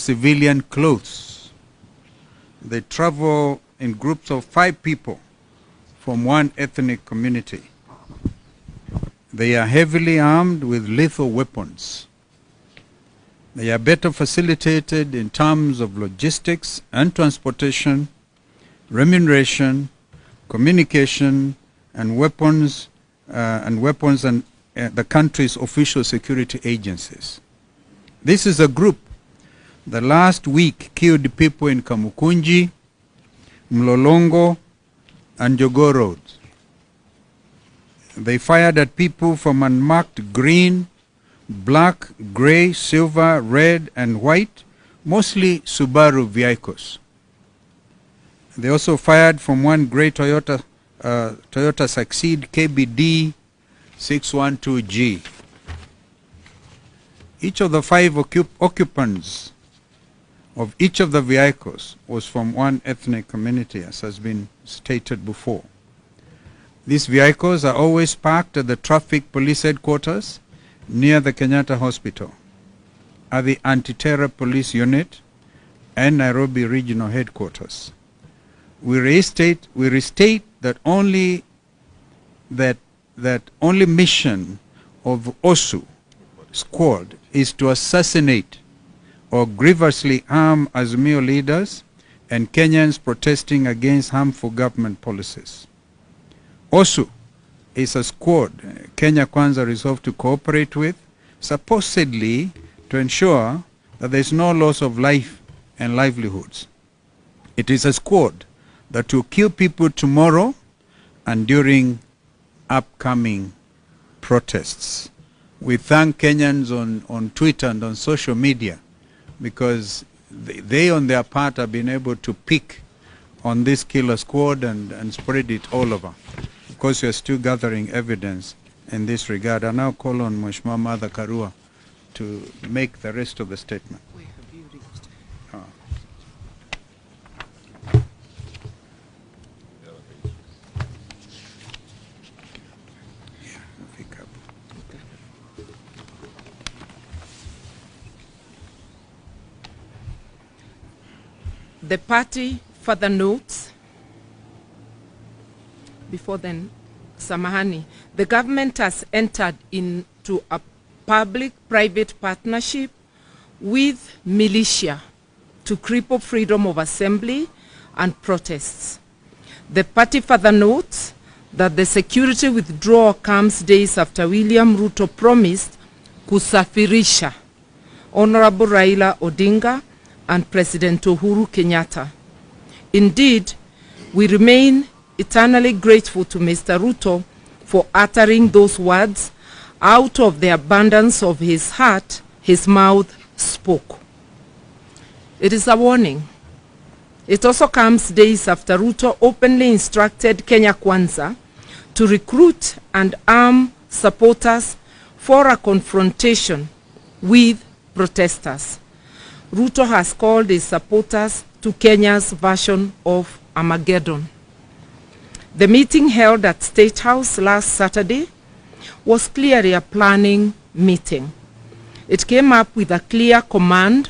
civilian clothes. They travel in groups of 5 people from one ethnic community. They are heavily armed with lethal weapons. They are better facilitated in terms of logistics and transportation, remuneration, communication, and weapons and the country's official security agencies. This is a group that last week killed people in Kamukunji, Mlolongo, and Jogoo roads. They fired at people from unmarked green, black, gray, silver, red, and white, mostly Subaru vehicles. They also fired from one gray Toyota Succeed KBD 612G. Each of the 5 occupants of each of the vehicles was from one ethnic community, as has been stated before. These vehicles are always parked at the traffic police headquarters near the Kenyatta Hospital, at the Anti-Terror Police Unit, and Nairobi Regional Headquarters. We restate that only mission of OSU squad is to assassinate or grievously harm Azimio leaders and Kenyans protesting against harmful government policies. OSU is a squad Kenya Kwanza resolved to cooperate with, supposedly to ensure that there is no loss of life and livelihoods. It is a squad that will kill people tomorrow and during upcoming protests. We thank Kenyans on Twitter and on social media because they on their part have been able to pick on this killer squad and spread it all over. Of course, we are still gathering evidence in this regard. I now call on Mheshimiwa Martha Karua to make the rest of the statement. Where have you reached? The party further notes, before then, Samahani, the government has entered into a public-private partnership with militia to cripple freedom of assembly and protests. The party further notes that the security withdrawal comes days after William Ruto promised kusafirisha Honorable Raila ODINGA and President Uhuru Kenyatta. Indeed, we remain eternally grateful to Mr. Ruto for uttering those words. Out of the abundance of his heart, his mouth spoke. It is a warning. It also comes days after Ruto openly instructed Kenya Kwanza to recruit and arm supporters for a confrontation with protesters. Ruto has called his supporters to Kenya's version of Armageddon. The meeting held at State House last Saturday was clearly a planning meeting. It came up with a clear command